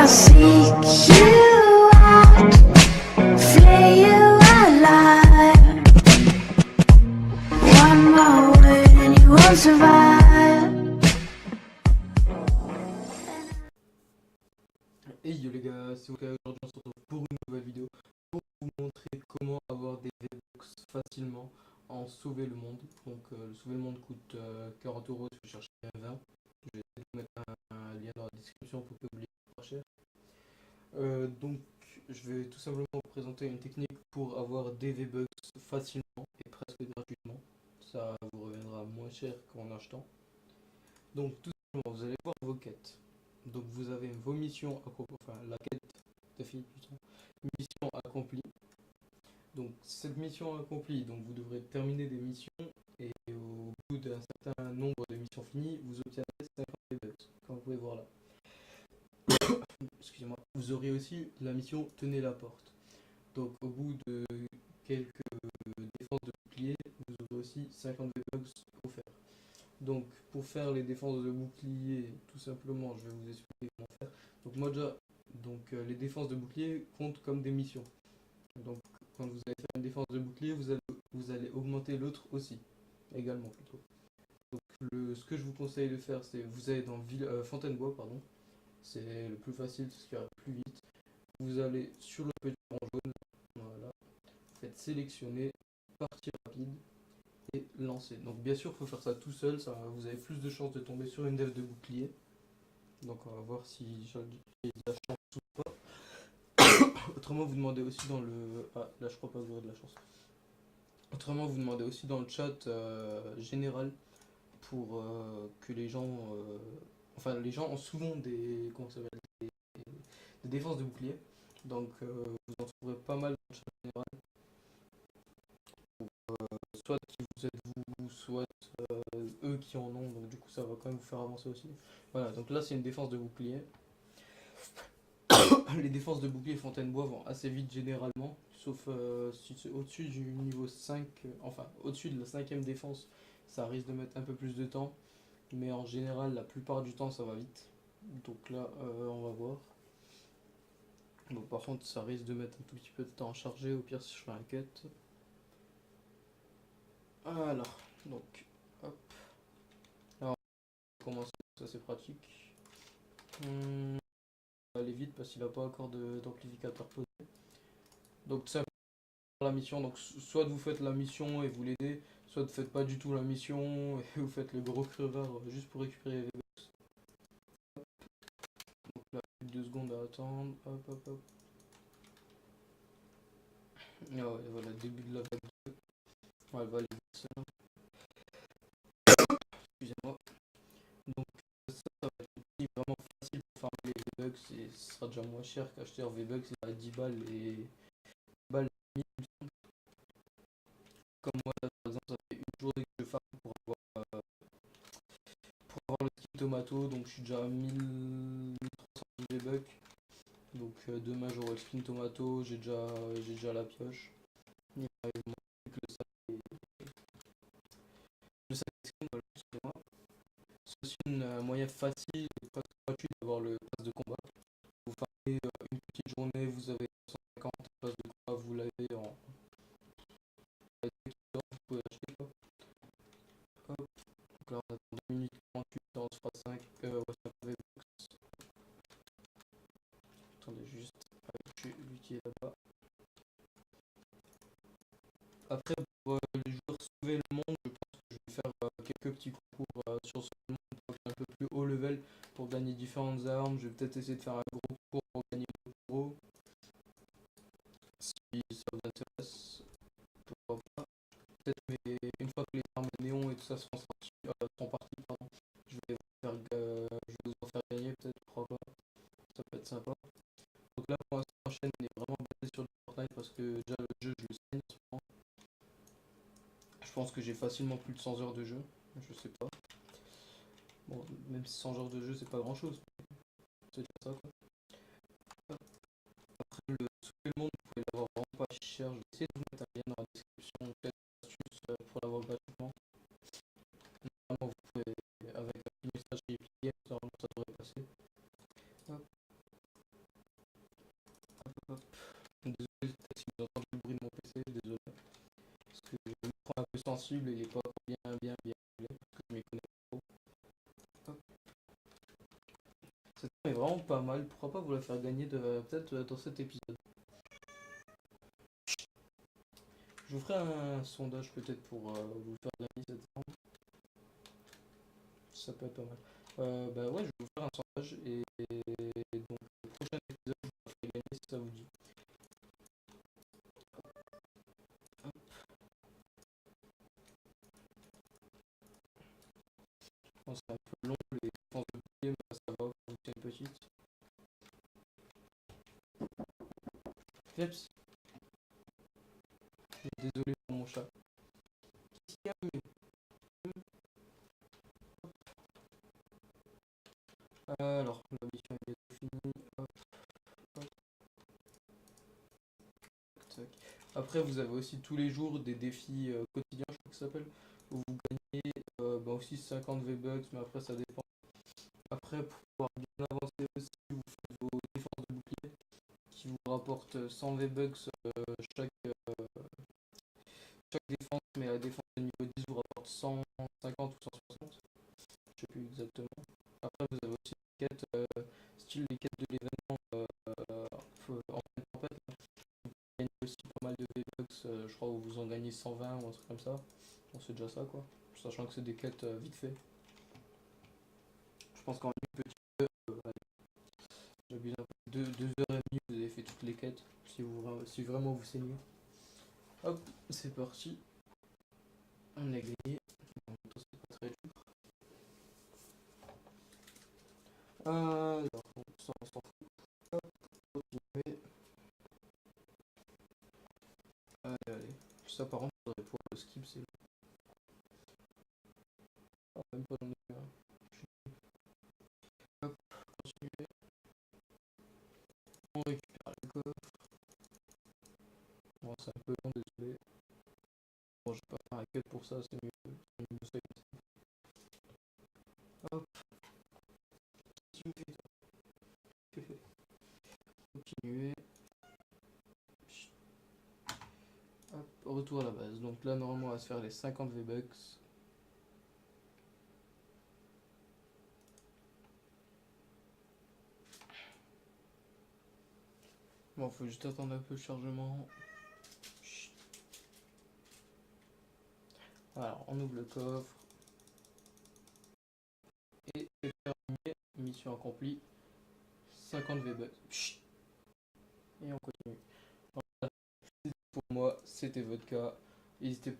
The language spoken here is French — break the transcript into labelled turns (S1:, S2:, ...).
S1: I'll seek you out, flay you alive. One more word and you won't survive.
S2: Hey yo les gars, c'est OK, aujourd'hui on se retrouve pour une nouvelle vidéo pour vous montrer comment avoir des V-Bucks facilement en sauver le monde. Donc le sauver le monde coûte 40 euros si vous cherchez un 20. Je vais essayer de vous mettre un lien dans la description pour que vous l'ayez pas cher. Donc je vais tout simplement vous présenter une technique pour avoir des V-Bucks facilement et presque gratuitement. Ça vous reviendra moins cher qu'en achetant. Donc tout simplement vous allez voir vos quêtes. Donc vous avez vos missions accomplies, enfin la quête de mission accomplie. Donc cette mission accomplie, donc vous devrez terminer des missions et au bout d'un certain nombre de missions finies, vous obtiendrez 50 V-Bucks, comme vous pouvez voir là. Excusez-moi. Vous aurez aussi la mission Tenez la porte. Donc au bout de quelques défenses de bouclier, vous aurez aussi 50 V-Bucks offerts. Donc pour faire les défenses de bouclier, tout simplement, je vais vous expliquer comment faire. Donc moi déjà, les défenses de bouclier comptent comme des missions. Donc quand vous allez faire une défense de bouclier, vous allez augmenter l'autre aussi, également plutôt. Donc ce que je vous conseille de faire, c'est vous allez dans Fontainebois, pardon. C'est le plus facile, c'est ce qui ira plus vite. Vous allez sur le petit rond jaune, voilà. Faites sélectionner, partie rapide et lancer. Donc bien sûr, il faut faire ça tout seul, vous avez plus de chances de tomber sur une def de bouclier. Donc on va voir si j'ai de la chance ou pas. Autrement, vous demandez aussi dans le... Ah, là je crois pas que j'aurai de la chance. Autrement, vous demandez aussi dans le chat général pour que les gens... Enfin, les gens ont souvent des... Comment ça s'appelle, des défenses de bouclier. Donc vous en trouverez pas mal dans le chat général. Soit qui vous êtes vous, soit eux qui en ont, donc du coup ça va quand même vous faire avancer aussi. Voilà, donc là c'est une défense de bouclier. Les défenses de bouclier Fontainebois vont assez vite généralement, sauf si c'est au-dessus du niveau 5, enfin au-dessus de la 5ème défense, ça risque de mettre un peu plus de temps, mais en général la plupart du temps ça va vite. Donc là on va voir. Bon, par contre ça risque de mettre un tout petit peu de temps à charger, au pire si je fais un cut. Alors, donc, hop. Alors, on va commencer, ça c'est pratique. On va aller vite parce qu'il n'a pas encore d'amplificateur posé. Donc, tout simplement, la mission, donc soit vous faites la mission et vous l'aidez, soit vous faites pas du tout la mission et vous faites le gros creveur juste pour récupérer les V-Bucks. Donc là, plus de 2 secondes à attendre. Hop, hop, hop. Ah ouais, voilà, début de la vague 2. Ouais, elle va aller vite, ça. Excusez-moi. Donc, ça va être vraiment facile pour farmer les V-Bucks et ce sera déjà moins cher qu'acheter un V-Bucks à 10 balles et 10 balles. Comme moi, là, par exemple, ça fait une journée que je farm pour avoir le skin tomato, donc je suis déjà à 1300 V-Bucks. Donc demain j'aurai le skin tomato, j'ai déjà la pioche. Il m'arrive plus que le sac de skin, voilà, excusez-moi. C'est aussi un moyen facile et presque gratuit d'avoir le pass de combat. Vous farmez une petite journée, vous avez 150 passes de combat, vous l'avez en... Vous pouvez acheter quoi. Hop. Donc là on attend 2 minutes 38, on se fera 5 WhatsApp V-Bucks. Attendez juste avec lui qui est là-bas. Après pour les joueurs sauver le monde, je pense que je vais faire quelques petits concours sur ce monde pour être un peu plus haut level pour gagner différentes armes. Je vais peut-être essayer de faire un gros concours pour gagner le gros. Si ça vous intéresse, pourquoi pas. Peut-être une fois que les armes néon et tout ça seront partis, pardon, je vais vous en faire gagner peut-être, pourquoi pas. Ça peut être sympa. Donc là pour l'instant la chaîne est vraiment basée sur le Fortnite parce que déjà le jeu je le saigne en ce moment. Je pense que j'ai facilement plus de 100 heures de jeu, je sais pas. Bon, même si 100 heures de jeu c'est pas grand chose, c'est déjà ça quoi. Après le sauver le monde, vous pouvez l'avoir vraiment pas cher, je vais essayer de vous mettre un lien dans la description, peut-être une astuce pour l'avoir gratuitement. Normalement vous pouvez, avec la messagerie Epic Games, normalement ça devrait passer. Hop. sensible et il est pas bien réglé, parce que je m'y connais pas trop. Hop. Cette arme est vraiment pas mal, pourquoi pas vous la faire gagner peut-être dans cet épisode. Je vous ferai un sondage peut-être pour vous faire gagner cette arme. Ça peut être pas mal. Bah ouais, je vais vous faire un sondage et donc le prochain épisode, je vous la ferai gagner si ça vous dit. Bon, c'est un peu long les défenses de bouclier, mais ça va, vu que c'est une petite. Peps, désolé pour mon chat. Qu'est-ce qu'il y a, mieux? Alors, la mission est bientôt finie. Hop, hop, tac. Après, vous avez aussi tous les jours des défis quotidiens, je crois que ça s'appelle, où vous gagnez bah aussi 50 V-Bucks, mais après ça dépend. Après, pour pouvoir bien avancer aussi, vous faites vos défenses de bouclier qui vous rapportent 100 V-Bucks chaque, chaque défense, mais la défense de niveau 10 vous rapporte 150 ou 160, je sais plus exactement. Après, vous avez aussi des quêtes, style les quêtes de l'événement en pleine tempête. Là. Vous gagnez aussi pas mal de V-Bucks, je crois que vous en gagnez 120 ou un truc comme ça. Bon, c'est déjà ça quoi, sachant que c'est des quêtes vite fait. Je pense qu'en une petite heure, j'abuse un peu, 2 heures et demie, vous avez fait toutes les quêtes, si vraiment vous saignez. Hop, c'est parti. On a gagné. En même temps, c'est pas très dur. Alors, ça, on s'en fout. Hop, continuer. Allez. Ça, par contre, faudrait pouvoir le skip, c'est. Ah, même pas dans les. Hop, continuer. On récupère le coffre. Bon, c'est un peu long, désolé. Bon, je vais pas faire un cut pour ça, c'est mieux. C'est mieux ça. Hop, continuer. Hop, retour à la base. Donc là, normalement, on va se faire les 50 V-Bucks. Bon, faut juste attendre un peu le chargement. Alors, on ouvre le coffre. Et c'est terminé. Mission accomplie. 50 V-Bucks. Et on continue. Voilà. Pour moi, c'était votre cas. N'hésitez pas.